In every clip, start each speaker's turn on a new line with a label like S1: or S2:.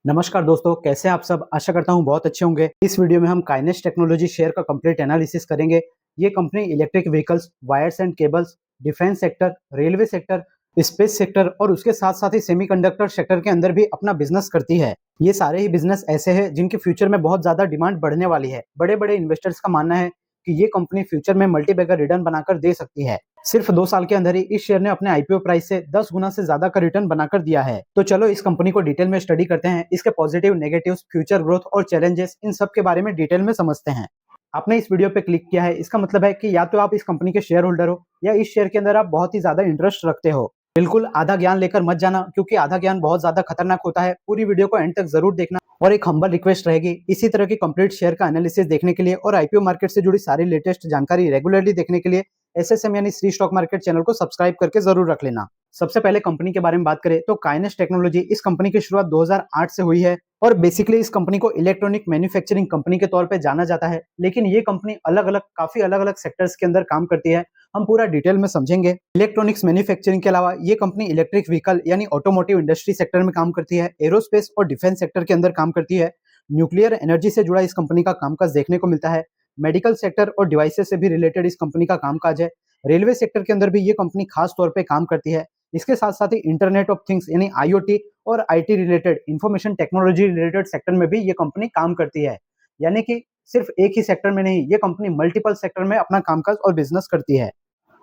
S1: नमस्कार दोस्तों, कैसे हैं आप सब। आशा करता हूं बहुत अच्छे होंगे। इस वीडियो में हम काइनेस्ट टेक्नोलॉजी शेयर का कंप्लीट एनालिसिस करेंगे। ये company electric vehicles, wires and cables, defence sector, railway sector, space sector और उसके साथ साथ ही सेमीकंडक्टर सेक्टर के अंदर भी अपना बिजनेस करती है। ये सारे ही बिजनेस ऐसे हैं जिनके फ्यूचर में बहुत ज्यादा डिमांड बढ़ने वाली है। बड़े बड़े इन्वेस्टर्स का मानना है कि ये कंपनी फ्यूचर में मल्टीबैगर रिटर्न बनाकर दे सकती है। सिर्फ 2 साल के अंदर ही इस शेयर ने अपने आईपीओ प्राइस से 10 गुना से ज्यादा का रिटर्न बनाकर दिया है। तो चलो इस कंपनी को डिटेल में स्टडी करते हैं। इसके पॉजिटिव, नेगेटिव्स, फ्यूचर ग्रोथ और चैलेंजेस, इन सब के बारे में डिटेल में समझते हैं। आपने इस वीडियो पे क्लिक किया है, इसका मतलब है कि या तो आप इस कंपनी के शेयर होल्डर हो या इस शेयर के अंदर आप बहुत ही ज्यादा इंटरेस्ट रखते हो। बिल्कुल आधा ज्ञान लेकर मत जाना, क्योंकि आधा ज्ञान बहुत ज्यादा खतरनाक होता है। पूरी वीडियो को एंड तक जरूर देखना। और एक हम्बल रिक्वेस्ट रहेगी, इसी तरह की कंप्लीट शेयर का एनालिसिस देखने के लिए और आईपीओ मार्केट से जुड़ी सारी लेटेस्ट जानकारी रेगुलरली देखने के लिए एसएसएम यानी श्री स्टॉक मार्केट चैनल को सब्सक्राइब करके जरूर रख लेना। सबसे पहले कंपनी के बारे में बात करें तो काइनेस्ट टेक्नोलॉजी, इस कंपनी की शुरुआत 2008 से हुई है और बेसिकली इस कंपनी को इलेक्ट्रॉनिक मैन्युफैक्चरिंग कंपनी के तौर पे जाना जाता है। लेकिन ये कंपनी काफी अलग अलग सेक्टर्स के अंदर काम करती है। हम पूरा डिटेल में समझेंगे। इलेक्ट्रॉनिक्स मैन्युफैक्चरिंग के अलावा ये कंपनी इलेक्ट्रिक व्हीकल यानी ऑटोमोटिव इंडस्ट्री सेक्टर में काम करती है, एरोस्पेस और डिफेंस सेक्टर के अंदर काम करती है, न्यूक्लियर एनर्जी से जुड़ा इस कंपनी का कामकाज देखने को मिलता है, मेडिकल सेक्टर और डिवाइसेस से भी रिलेटेड इस कंपनी का कामकाज है, रेलवे सेक्टर के अंदर भी ये कंपनी खास तौर पे काम करती है। इसके साथ साथ ही इंटरनेट ऑफ थिंग्स यानी आईओटी और IT related, information technology related sector में भी ये कंपनी काम करती है। यानी कि सिर्फ एक ही सेक्टर में नहीं, ये कंपनी मल्टीपल सेक्टर में अपना कामकाज और बिजनेस करती है।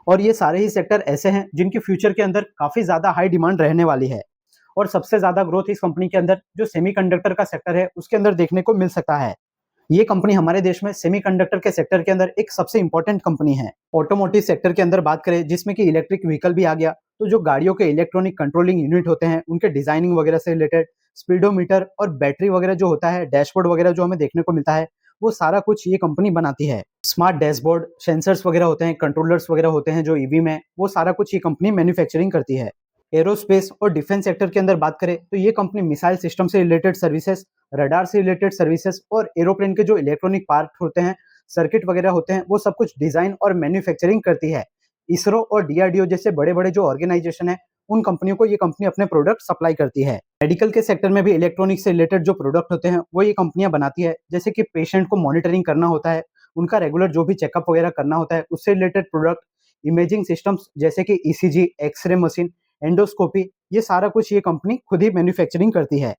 S1: और ये सारे ही सेक्टर ऐसे हैं जिनकी फ्यूचर के अंदर काफी ज्यादा हाई डिमांड रहने वाली है। और सबसे ज्यादा ग्रोथ इस कंपनी के अंदर जो सेमीकंडक्टर का सेक्टर है उसके अंदर देखने को मिल सकता है। ये कंपनी हमारे देश में सेमीकंडक्टर के सेक्टर के अंदर एक सबसे इंपॉर्टेंट कंपनी है। ऑटोमोटिव सेक्टर के अंदर बात करें, जिसमें कि इलेक्ट्रिक व्हीकल भी आ गया, तो जो गाड़ियों के इलेक्ट्रॉनिक कंट्रोलिंग यूनिट होते हैं उनके डिजाइनिंग वगैरह से रिलेटेड, स्पीडोमीटर और बैटरी वगैरह जो होता है, डैशबोर्ड वगैरह जो हमें देखने को मिलता है, वो सारा कुछ ये कंपनी बनाती है। स्मार्ट डैशबोर्ड, सेंसर्स वगैरह होते हैं, कंट्रोलर्स वगैरह होते हैं जो ईवी में, वो सारा कुछ ये कंपनी मैन्युफैक्चरिंग करती है। एरोस्पेस और डिफेंस सेक्टर के अंदर बात करें तो ये कंपनी मिसाइल सिस्टम से रिलेटेड सर्विसेज, रडार से रिलेटेड सर्विसेज और एरोप्लेन के जो इलेक्ट्रॉनिक पार्ट होते हैं, सर्किट वगैरह होते हैं, वो सब कुछ डिजाइन और मैन्युफैक्चरिंग करती है। इसरो और डीआरडीओ जैसे बड़े बड़े जो ऑर्गेनाइजेशन है, उन कंपनियों को ये कंपनी अपने प्रोडक्ट सप्लाई करती है। मेडिकल के सेक्टर में भी इलेक्ट्रॉनिक से रिलेटेड जो प्रोडक्ट होते हैं वो ये कंपनियां बनाती है। जैसे कि पेशेंट को मॉनिटरिंग करना होता है, उनका रेगुलर जो भी चेकअप वगैरह करना होता है, उससे रिलेटेड प्रोडक्ट, इमेजिंग सिस्टम्स जैसे कि ईसीजी, एक्सरे मशीन, एंडोस्कोपी, ये सारा कुछ ये कंपनी खुद ही मैन्युफैक्चरिंग करती है।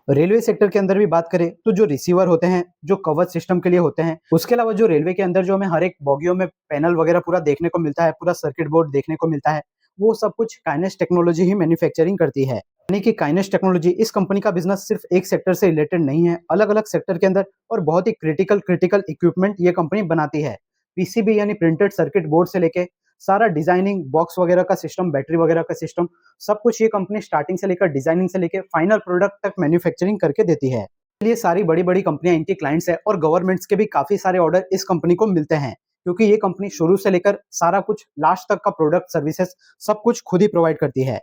S1: रेलवे सेक्टर के अंदर भी बात करें तो जो रिसीवर होते हैं, जो कवच सिस्टम के लिए होते हैं, उसके अलावा जो रेलवे के अंदर जो हमें हर एक बोगियों में पैनल वगैरह पूरा देखने को मिलता है, पूरा सर्किट बोर्ड देखने को मिलता है, वो सब कुछ काइनेस्ट टेक्नोलॉजी ही मैन्युफैक्चरिंग करती है। यानी कि काइनेस्ट टेक्नोलॉजी, इस कंपनी का बिजनेस सिर्फ एक सेक्टर से रिलेटेड नहीं है, अलग अलग सेक्टर के अंदर और बहुत ही क्रिटिकल क्रिटिकल इक्विपमेंट ये कंपनी बनाती है। पीसीबी यानी प्रिंटेड सर्किट बोर्ड से लेके सारा डिजाइनिंग, बॉक्स वगैरह का सिस्टम, बैटरी वगैरह का सिस्टम, सब कुछ ये कंपनी स्टार्टिंग से लेकर डिजाइनिंग से लेकर फाइनल प्रोडक्ट तक मैन्युफैक्चरिंग करके देती है। ये सारी बड़ी बड़ी कंपनियां इनकी क्लाइंट्स है और गवर्नमेंट्स के भी काफी सारे ऑर्डर इस कंपनी को मिलते हैं, क्योंकि ये कंपनी शुरू से लेकर सारा कुछ लास्ट तक का प्रोडक्ट, सर्विसेज सब कुछ खुद ही प्रोवाइड करती है।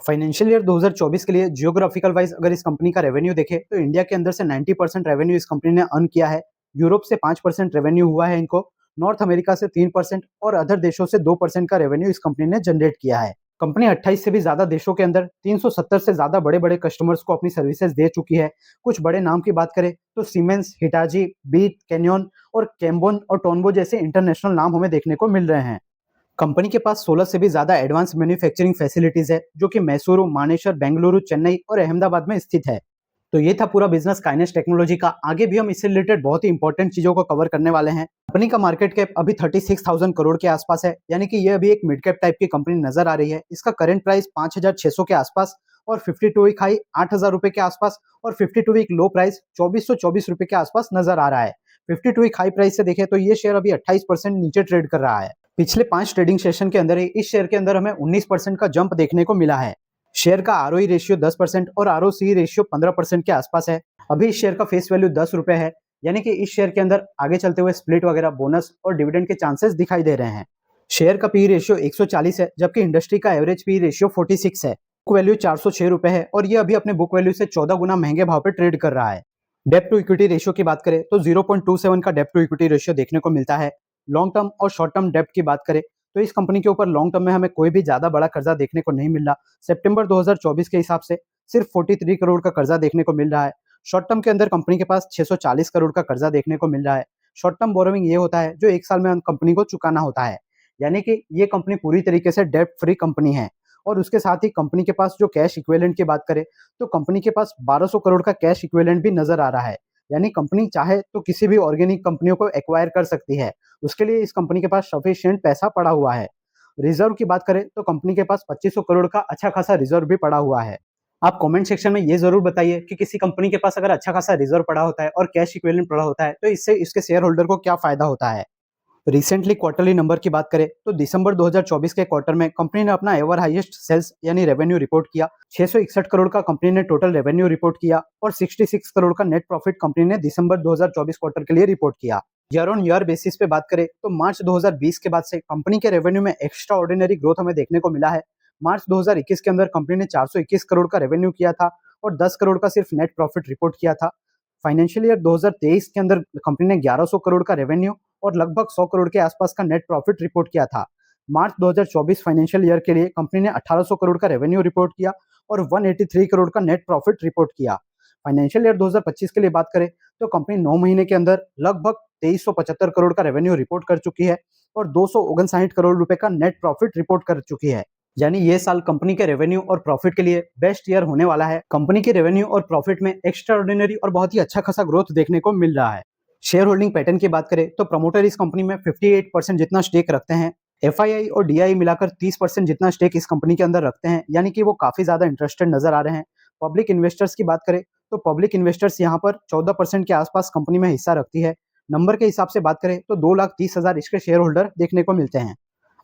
S1: फाइनेंशियल ईयर 2024 के लिए जियोग्राफिकल वाइज अगर इस कंपनी का रेवेन्यू देखें तो इंडिया के अंदर से 90% रेवेन्यू इस कंपनी ने अर्न किया है, यूरोप से 5% रेवेन्यू हुआ है इनको, नॉर्थ अमेरिका से 3% और अदर देशों से 2% का रेवेन्यू इस कंपनी ने जनरेट किया है। कंपनी 28 से भी ज्यादा देशों के अंदर 370 से ज्यादा बड़े बड़े कस्टमर्स को अपनी सर्विसेज दे चुकी है। कुछ बड़े नाम की बात करें तो सीमेंस, हिटाची, बीट, कैनियन और कैम्बोन और टोनबो जैसे इंटरनेशनल नाम हमें देखने को मिल रहे हैं। कंपनी के पास 16 से भी ज्यादा एडवांस मैन्युफैक्चरिंग फैसिलिटीज है, जो कि मैसूरू, मानेसर, बेंगलुरु, चेन्नई और अहमदाबाद में स्थित है। तो ये था पूरा बिजनेस काइनेस्ट टेक्नोलॉजी का। आगे भी हम इससे रिलेटेड बहुत ही इंपॉर्टेंट चीजों को कवर करने वाले हैं। कंपनी का मार्केट कैप अभी 36,000 करोड़ के आसपास है, यानी कि ये अभी एक मिड कैप टाइप की कंपनी नजर आ रही है। इसका करंट प्राइस 5,600 के आसपास और 52 वीक हाई 8,000 रुपए के आसपास और 52 वीक लो प्राइस 2,424 रुपए के आसपास नजर आ रहा है। 52 वीक हाई प्राइस से देखें तो ये शेयर अभी 28% नीचे ट्रेड कर रहा है। पिछले 5 ट्रेडिंग सेशन के अंदर ही इस शेयर के अंदर हमें 19% का जंप देखने को मिला है। शेयर का आरओई रेशियो 10% और आरओसी रेशियो 15% के आसपास है। अभी इस शेयर का फेस वैल्यू 10 रुपए है, यानी कि इस शेयर के अंदर आगे चलते हुए स्प्लिट वगैरह, बोनस और डिविडेंड के चांसेस दिखाई दे रहे हैं। शेयर का पी रेशियो 140 है, जबकि इंडस्ट्री का एवरेज पी रेशियो 46 है। बुक वैल्यू 406 रुपए है और ये अभी अपने बुक वैल्यू से 14 गुना महंगे भाव पे ट्रेड कर रहा है। डेप्ट टू इक्विटी रेशियो की बात करें तो 0.27 का डेप्ट टू इक्विटी रेशियो देखने को मिलता है। लॉन्ग टर्म और शॉर्ट टर्म डेप्ट की बात करें तो इस कंपनी के ऊपर लॉन्ग टर्म में हमें कोई भी ज्यादा बड़ा कर्जा देखने को नहीं मिल रहा। सितंबर 2024 के हिसाब से सिर्फ 43 करोड़ का कर्जा देखने को मिल रहा है। शॉर्ट टर्म के अंदर कंपनी के पास 640 करोड़ का कर्जा देखने को मिल रहा है। शॉर्ट टर्म बोरोइंग ये होता है जो 1 साल में कंपनी को चुकाना होता है, यानी कि ये कंपनी पूरी तरीके से डेब्ट फ्री कंपनी है। और उसके साथ ही कंपनी के पास जो कैश इक्विवेलेंट की बात करें तो कंपनी के पास 1200 करोड़ का कैश इक्विवेलेंट भी नजर आ रहा है, यानी कंपनी चाहे तो किसी भी ऑर्गेनिक कंपनियों को एक्वायर कर सकती है। उसके लिए इस कंपनी के पास सफिशिएंट पैसा पड़ा हुआ है। रिजर्व की बात करें तो कंपनी के पास 2500 करोड़ का अच्छा खासा रिजर्व भी पड़ा हुआ है। आप कमेंट सेक्शन में ये जरूर बताइए कि किसी कंपनी के पास अगर अच्छा खासा रिजर्व पड़ा होता है और कैश इक्विवेलेंट पड़ा होता है तो इससे इसके शेयर होल्डर को क्या फायदा होता है। रिसेंटली क्वार्टरली नंबर की बात करें तो दिसंबर 2024 के क्वार्टर में कंपनी ने अपना एवर हाईएस्ट सेल्स यानी रेवेन्यू रिपोर्ट किया। 661 करोड़ का कंपनी ने टोटल रेवेन्यू रिपोर्ट किया और 66 करोड़ का नेट प्रॉफिट कंपनी ने दिसंबर 2024 क्वार्टर के लिए रिपोर्ट किया। ईयर ऑन ईयर बेसिस पे बात करें तो मार्च 2020 के बाद से कंपनी के रेवेन्यू में एक्स्ट्रा ऑर्डिनरी ग्रोथ हमें देखने को मिला है। मार्च 2021 के अंदर कंपनी ने 421 करोड़ का रेवेन्यू किया था और 10 करोड़ का सिर्फ नेट प्रॉफिट रिपोर्ट किया था। फाइनेंशियल ईयर 2023 के अंदर कंपनी ने 1100 करोड़ का रेवेन्यू और लगभग 100 करोड़ के आसपास का नेट प्रॉफिट रिपोर्ट किया था। मार्च 2024 फाइनेंशियल ईयर के लिए कंपनी ने 1800 करोड़ का रेवेन्यू रिपोर्ट किया और 183 करोड़ का नेट प्रॉफिट रिपोर्ट किया। फाइनेंशियल ईयर 2025 के लिए बात करें तो कंपनी 9 महीने के अंदर लगभग 2375 करोड़ का रेवेन्यू रिपोर्ट कर चुकी है और 259 करोड़ रुपए का नेट प्रॉफिट रिपोर्ट कर चुकी है। यानी ये साल कंपनी के रेवेन्यू और प्रॉफिट के लिए बेस्ट ईयर होने वाला है। कंपनी के रेवेन्यू और प्रॉफिट में एक्स्ट्रा ऑर्डिनरी और बहुत ही अच्छा खासा ग्रोथ देखने को मिल रहा है। शेयर होल्डिंग पैटर्न की बात करें तो प्रमोटर इस कंपनी में 58% जितना स्टेक रखते हैं। एफआईआई और डीआई मिलाकर 30% जितना स्टेक इस कंपनी के अंदर रखते हैं, यानी कि वो काफी ज्यादा इंटरेस्टेड नजर आ रहे हैं। पब्लिक इन्वेस्टर्स की बात करें तो पब्लिक इन्वेस्टर्स यहाँ पर 14% के आसपास कंपनी में हिस्सा रखती है। नंबर के हिसाब से बात करें तो 2,30,000 इसके शेयर होल्डर देखने को मिलते हैं।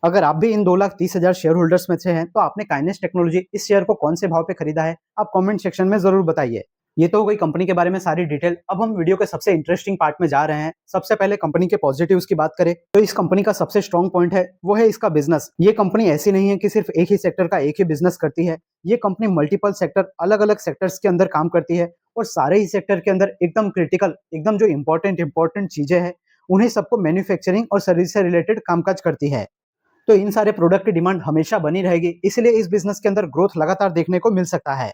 S1: अगर आप भी इन 2,30,000 शेयर होल्डर्स में से हैं तो आपने काइनेस्ट टेक्नोलॉजी इस शेयर को कौन से भाव पे खरीदा है, आप कमेंट सेक्शन में जरूर बताइए। ये तो हो गई कंपनी के बारे में सारी डिटेल। अब हम वीडियो के सबसे इंटरेस्टिंग पार्ट में जा रहे हैं। सबसे पहले कंपनी के पॉजिटिव्स की बात करें तो इस कंपनी का सबसे स्ट्रॉन्ग पॉइंट है वो है इसका बिजनेस। ये कंपनी ऐसी नहीं है कि सिर्फ एक ही सेक्टर का एक ही बिजनेस करती है। ये कंपनी मल्टीपल सेक्टर अलग अलग सेक्टर्स के अंदर काम करती है और सारे ही सेक्टर के अंदर एकदम क्रिटिकल एकदम जो इंपॉर्टेंट चीजें हैं उन्हें सबको मैन्युफैक्चरिंग और सर्विस से रिलेटेड कामकाज करती है। तो इन सारे प्रोडक्ट की डिमांड हमेशा बनी रहेगी, इसलिए इस बिजनेस के अंदर ग्रोथ लगातार देखने को मिल सकता है।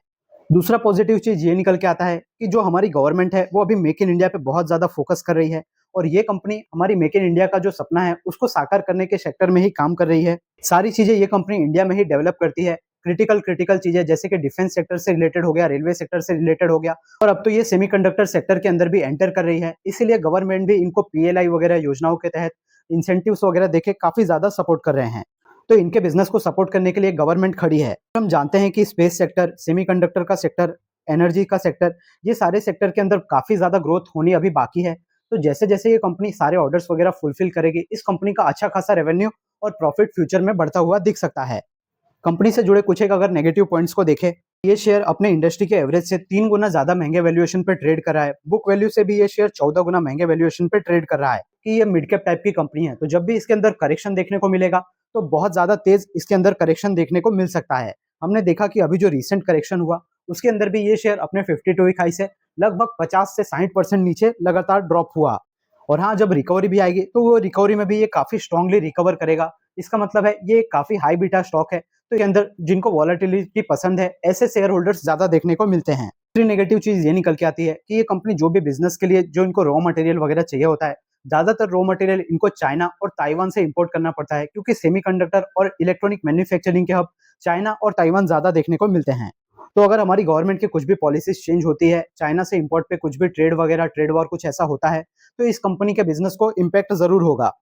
S1: दूसरा पॉजिटिव चीज ये निकल के आता है कि जो हमारी गवर्नमेंट है वो अभी मेक इन इंडिया पे बहुत ज्यादा फोकस कर रही है और ये कंपनी हमारी मेक इन इंडिया का जो सपना है उसको साकार करने के सेक्टर में ही काम कर रही है। सारी चीजें ये कंपनी इंडिया में ही डेवलप करती है। क्रिटिकल चीजें जैसे कि डिफेंस सेक्टर से रिलेटेड हो गया, रेलवे सेक्टर से रिलेटेड हो गया और अब तो ये सेमीकंडक्टर सेक्टर के अंदर भी एंटर कर रही है। इसीलिए गवर्नमेंट भी इनको पीएलआई वगैरह योजनाओं के तहत इंसेंटिव्स वगैरह देके काफी ज्यादा सपोर्ट कर रहे हैं। तो इनके बिजनेस को सपोर्ट करने के लिए गवर्नमेंट खड़ी है। हम जानते हैं कि स्पेस सेक्टर, सेमीकंडक्टर का सेक्टर, एनर्जी का सेक्टर, ये सारे सेक्टर के अंदर काफी ज्यादा ग्रोथ होनी अभी बाकी है। तो जैसे जैसे ये कंपनी सारे ऑर्डर्स वगैरह फुलफिल करेगी, इस कंपनी का अच्छा खासा रेवेन्यू और प्रॉफिट फ्यूचर में बढ़ता हुआ दिख सकता है। कंपनी से जुड़े कुछ एक अगर नेगेटिव पॉइंट्स को देखें, ये शेयर अपने इंडस्ट्री के एवरेज से 3 गुना ज्यादा महंगे वैल्यूएशन पे ट्रेड कर रहा है। बुक वैल्यू से भी ये शेयर 14 गुना महंगे वैल्यूएशन पे ट्रेड कर रहा है कि ये मिड कैप टाइप की कंपनी है। तो जब भी इसके अंदर करेक्शन देखने को मिलेगा तो बहुत ज्यादा तेज इसके अंदर करेक्शन देखने को मिल सकता है। हमने देखा कि अभी जो रिसेंट करेक्शन हुआ उसके अंदर भी ये शेयर अपने 52 वीक हाई से लगभग 50 से 60% नीचे लगातार ड्रॉप हुआ। और हाँ, जब रिकवरी भी आएगी तो वो रिकवरी में भी ये काफी स्ट्रांगली रिकवर करेगा। इसका मतलब है ये काफी हाई बीटा स्टॉक है, तो इसके अंदर जिनको वॉलेटिलिटी पसंद है ऐसे शेयर होल्डर्स ज्यादा देखने को मिलते हैं। दूसरी नेगेटिव चीज ये निकल के आती है कि ये कंपनी जो भी बिजनेस के लिए जो इनको रॉ मटेरियल वगैरह चाहिए होता है, ज्यादातर रॉ मटेरियल इनको चाइना और ताइवान से इंपोर्ट करना पड़ता है, क्योंकि सेमीकंडक्टर और इलेक्ट्रॉनिक मैन्युफैक्चरिंग के हब चाइना और ताइवान ज्यादा देखने को मिलते हैं। तो अगर हमारी गवर्नमेंट की कुछ भी पॉलिसीज चेंज होती है, चाइना से इंपोर्ट पे कुछ भी ट्रेड वगैरह, ट्रेड वॉर कुछ ऐसा होता है, तो इस कंपनी के बिजनेस को इम्पैक्ट जरूर होगा।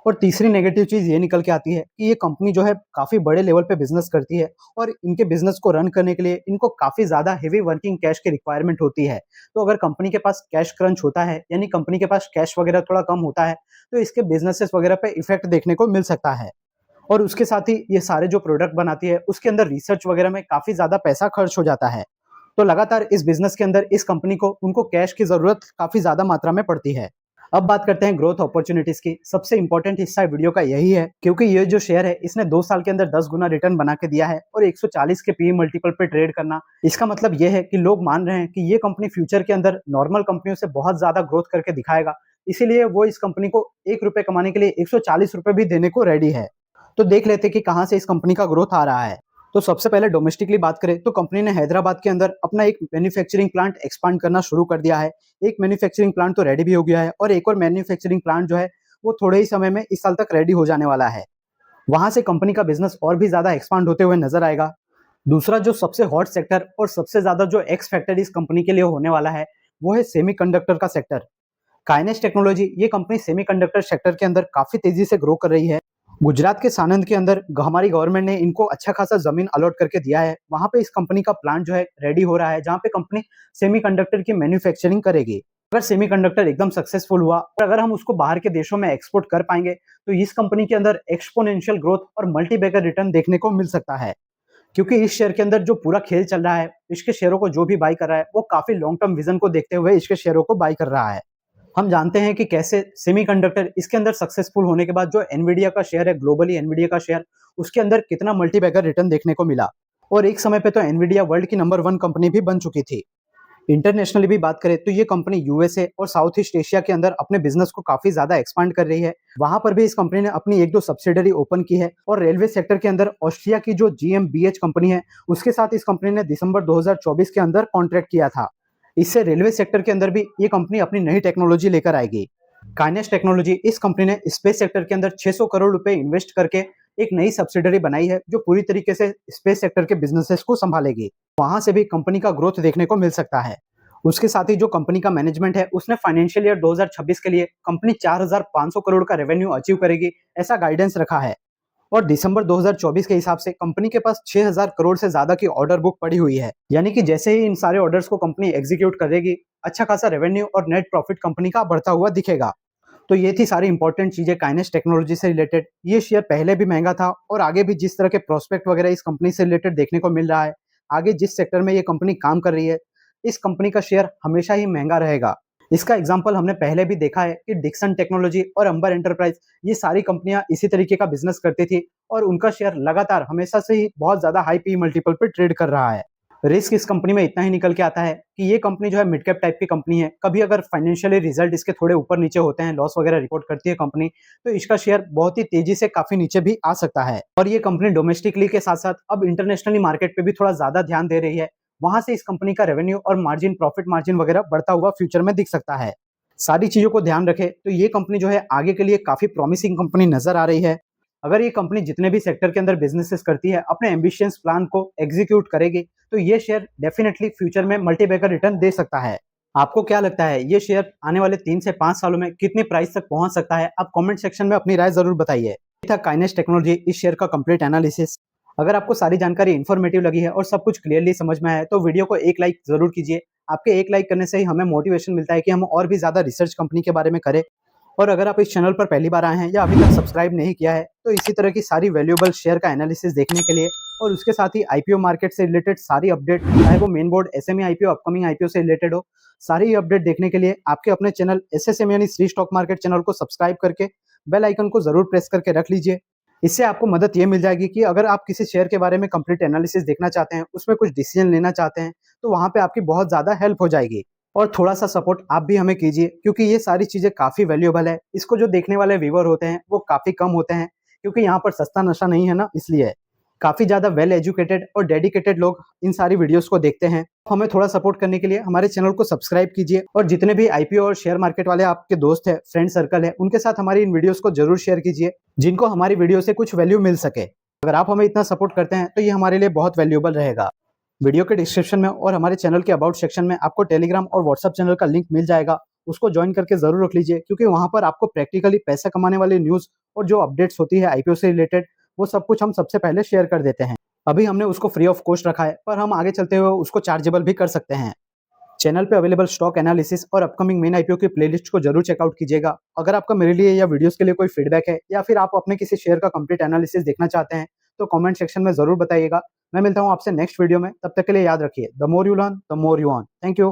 S1: और तीसरी नेगेटिव चीज ये निकल के आती है कि ये कंपनी जो है काफी बड़े लेवल पे बिजनेस करती है और इनके बिजनेस को रन करने के लिए इनको काफी ज्यादा हेवी वर्किंग कैश की रिक्वायरमेंट होती है। तो अगर कंपनी के पास कैश क्रंच होता है, यानी कंपनी के पास कैश वगैरह थोड़ा कम होता है, तो इसके बिजनेसेस वगैरह पे इफेक्ट देखने को मिल सकता है। और उसके साथ ही ये सारे जो प्रोडक्ट बनाती है उसके अंदर रिसर्च वगैरह में काफी ज्यादा पैसा खर्च हो जाता है। तो लगातार इस बिजनेस के अंदर इस कंपनी को उनको कैश की जरूरत काफी ज्यादा मात्रा में पड़ती है। अब बात करते हैं ग्रोथ अपॉर्चुनिटीज की। सबसे इंपॉर्टेंट हिस्सा वीडियो का यही है, क्योंकि ये जो शेयर है इसने 2 साल के अंदर 10 गुना रिटर्न बना के दिया है और 140 के पीई मल्टीपल पे ट्रेड करना। इसका मतलब ये है कि लोग मान रहे हैं कि ये कंपनी फ्यूचर के अंदर नॉर्मल कंपनियों से बहुत ज्यादा ग्रोथ करके दिखाएगा, इसीलिए वो इस कंपनी को 1 रुपए कमाने के लिए 140 रुपए भी देने को रेडी है। तो देख लेते कि कहां से इस कंपनी का ग्रोथ आ रहा है। तो सबसे पहले डोमेस्टिकली बात करें तो कंपनी ने हैदराबाद के अंदर अपना एक मैन्युफैक्चरिंग प्लांट एक्सपांड करना शुरू कर दिया है। एक मैन्युफैक्चरिंग प्लांट तो रेडी भी हो गया है और एक और मैन्युफैक्चरिंग प्लांट जो है वो थोड़े ही समय में इस साल तक रेडी हो जाने वाला है। वहां से कंपनी का बिजनेस और भी ज्यादा एक्सपांड होते हुए नजर आएगा। दूसरा जो सबसे हॉट सेक्टर और सबसे ज्यादा जो एक्स फैक्टर इस कंपनी के लिए होने वाला है वो है सेमीकंडक्टर का सेक्टर। काइनेस टेक्नोलॉजी ये कंपनी सेमीकंडक्टर सेक्टर के अंदर काफी तेजी से ग्रो कर रही है। गुजरात के सानंद के अंदर हमारी गवर्नमेंट ने इनको अच्छा खासा जमीन अलॉट करके दिया है। वहां पे इस कंपनी का प्लांट जो है रेडी हो रहा है, जहां पे कंपनी सेमीकंडक्टर की मैन्युफैक्चरिंग करेगी। अगर सेमीकंडक्टर एकदम सक्सेसफुल हुआ और अगर हम उसको बाहर के देशों में एक्सपोर्ट कर पाएंगे तो इस कंपनी के अंदर एक्सपोनेंशियल ग्रोथ और मल्टीबैगर रिटर्न देखने को मिल सकता है। क्योंकि इस शेयर के अंदर जो पूरा खेल चल रहा है, इसके शेयरों को जो भी बाई कर रहा है वो काफी लॉन्ग टर्म विजन को देखते हुए इसके शेयरों को बाई कर रहा है। हम जानते हैं कि कैसे सेमीकंडक्टर इसके अंदर सक्सेसफुल होने के बाद जो एनवीडिया का शेयर है, ग्लोबली एनवीडिया का शेयर, उसके अंदर कितना मल्टीबैगर रिटर्न देखने को मिला। और एक समय पे तो एनवीडिया वर्ल्ड की नंबर 1 कंपनी भी बन चुकी थी। इंटरनेशनली भी बात करें तो ये कंपनी यूएसए और साउथ ईस्ट एशिया के अंदर अपने बिजनेस को काफी ज्यादा एक्सपांड कर रही है। वहां पर भी इस कंपनी ने अपनी 1-2 सब्सिडरी ओपन की है। और रेलवे सेक्टर के अंदर ऑस्ट्रिया की जो जीएमबीएच कंपनी है उसके साथ इस कंपनी ने दिसंबर 2024 के अंदर कॉन्ट्रैक्ट किया था। इससे रेलवे सेक्टर के अंदर भी ये कंपनी अपनी नई टेक्नोलॉजी लेकर आएगी। काइनेस टेक्नोलॉजी इस कंपनी ने स्पेस सेक्टर के अंदर 600 करोड़ रुपए इन्वेस्ट करके एक नई सब्सिडरी बनाई है जो पूरी तरीके से स्पेस सेक्टर के बिजनेसेस को संभालेगी। वहां से भी कंपनी का ग्रोथ देखने को मिल सकता है। उसके साथ ही जो कंपनी का मैनेजमेंट है उसने फाइनेंशियल ईयर 2026 के लिए कंपनी 4500 करोड़ का रेवेन्यू अचीव करेगी, ऐसा गाइडेंस रखा है। और दिसंबर 2024 के हिसाब से कंपनी के पास 6000 करोड़ से ज्यादा की ऑर्डर बुक पड़ी हुई है। यानी कि जैसे ही इन सारे ऑर्डर्स को कंपनी एग्जीक्यूट करेगी, अच्छा खासा रेवेन्यू और नेट प्रॉफिट कंपनी का बढ़ता हुआ दिखेगा। तो ये थी सारी इंपॉर्टेंट चीजें काइनेस टेक्नोलॉजी से रिलेटेड। ये शेयर पहले भी महंगा था और आगे भी जिस तरह के प्रोस्पेक्ट वगैरह इस कंपनी से रिलेटेड देखने को मिल रहा है, आगे जिस सेक्टर में ये कंपनी काम कर रही है, इस कंपनी का शेयर हमेशा ही महंगा रहेगा। इसका एग्जांपल हमने पहले भी देखा है कि डिक्सन टेक्नोलॉजी और अंबर एंटरप्राइज ये सारी कंपनियां इसी तरीके का बिजनेस करती थी और उनका शेयर लगातार हमेशा से ही बहुत ज्यादा हाई पी मल्टीपल पे ट्रेड कर रहा है। रिस्क इस कंपनी में इतना ही निकल के आता है कि ये कंपनी जो है मिड कैप टाइप की कंपनी है। कभी अगर फाइनेंशियली रिजल्ट इसके थोड़े ऊपर नीचे होते हैं, लॉस वगैरह रिपोर्ट करती है कंपनी, तो इसका शेयर बहुत ही तेजी से काफी नीचे भी आ सकता है। और ये कंपनी डोमेस्टिकली के साथ साथ अब इंटरनेशनली मार्केट पे भी थोड़ा ज्यादा ध्यान दे रही है। वहां से इस कंपनी का रेवेन्यू और मार्जिन, प्रॉफिट मार्जिन वगैरह बढ़ता हुआ फ्यूचर में दिख सकता है। सारी चीजों को ध्यान रखें तो ये कंपनी जो है आगे के लिए काफी प्रॉमिसिंग कंपनी नजर आ रही है। अगर ये कंपनी जितने भी सेक्टर के अंदर बिजनेसेस करती है, अपने एम्बिशियस प्लान को एग्जीक्यूट करेगी, तो ये शेयर डेफिनेटली फ्यूचर में मल्टीबैगर रिटर्न दे सकता है। आपको क्या लगता है ये शेयर आने वाले 3 से 5 सालों में कितनी प्राइस तक पहुंच सकता है? आप कमेंट सेक्शन में अपनी राय जरूर बताइए। ये था काइनेस टेक्नोलॉजी इस शेयर का कंप्लीट एनालिसिस। अगर आपको सारी जानकारी इन्फॉर्मेटिव लगी है और सब कुछ क्लियरली समझ में आया है तो वीडियो को एक लाइक जरूर कीजिए। आपके एक लाइक करने से ही हमें मोटिवेशन मिलता है कि हम और भी ज्यादा रिसर्च कंपनी के बारे में करें। और अगर आप इस चैनल पर पहली बार आए हैं या अभी तक सब्सक्राइब नहीं किया है तो इसी तरह की सारी वैल्यूएबल शेयर का एनालिसिस देखने के लिए और उसके साथ ही आईपीओ मार्केट से रिलेटेड सारी अपडेट, चाहे वो main board, SME IPO, upcoming IPO से रिलेटेड हो, सारी अपडेट देखने के लिए आपके अपने चैनल एसएसएम यानी श्री स्टॉक मार्केट चैनल को सब्सक्राइब करके बेल आइकन को जरूर प्रेस करके रख लीजिए। इससे आपको मदद ये मिल जाएगी कि अगर आप किसी शेयर के बारे में कंप्लीट एनालिसिस देखना चाहते हैं, उसमें कुछ डिसीजन लेना चाहते हैं, तो वहां पे आपकी बहुत ज्यादा हेल्प हो जाएगी। और थोड़ा सा सपोर्ट आप भी हमें कीजिए क्योंकि ये सारी चीजें काफी वैल्यूएबल है। इसको जो देखने वाले व्यूअर होते हैं वो काफी कम होते हैं क्योंकि यहाँ पर सस्ता नशा नहीं है ना, इसलिए काफी ज्यादा वेल एजुकेटेड और डेडिकेटेड लोग इन सारी वीडियोस को देखते हैं। हमें थोड़ा सपोर्ट करने के लिए हमारे चैनल को सब्सक्राइब कीजिए और जितने भी आईपीओ और शेयर मार्केट वाले आपके दोस्त हैं, फ्रेंड सर्कल है, उनके साथ हमारी इन वीडियोस को जरूर शेयर कीजिए जिनको हमारी वीडियो से कुछ वैल्यू मिल सके। अगर आप हमें इतना सपोर्ट करते हैं तो ये हमारे लिए बहुत वैल्यूएबल रहेगा। वीडियो के डिस्क्रिप्शन में और हमारे चैनल के अबाउट सेक्शन में आपको टेलीग्राम और व्हाट्सएप चैनल का लिंक मिल जाएगा। उसको ज्वाइन करके जरूर रख लीजिए क्योंकि वहां पर आपको प्रैक्टिकली पैसा कमाने वाली न्यूज और जो अपडेट्स होती है आईपीओ से रिलेटेड, वो सब कुछ हम सबसे पहले शेयर कर देते हैं। अभी हमने उसको फ्री ऑफ कॉस्ट रखा है, पर हम आगे चलते हुए उसको चार्जेबल भी कर सकते हैं। चैनल पे अवेलेबल स्टॉक एनालिसिस और अपकमिंग मेन आईपीओ की प्लेलिस्ट को जरूर चेकआउट कीजिएगा। अगर आपका मेरे लिए या वीडियोस के लिए कोई फीडबैक है या फिर आप अपने किसी शेयर का कंप्लीट एनालिसिस देखना चाहते हैं तो कमेंट सेक्शन में जरूर बताइएगा। मैं मिलता हूं आपसे नेक्स्ट वीडियो में, तब तक के लिए याद रखिए, the more you learn the more you earn. Thank you.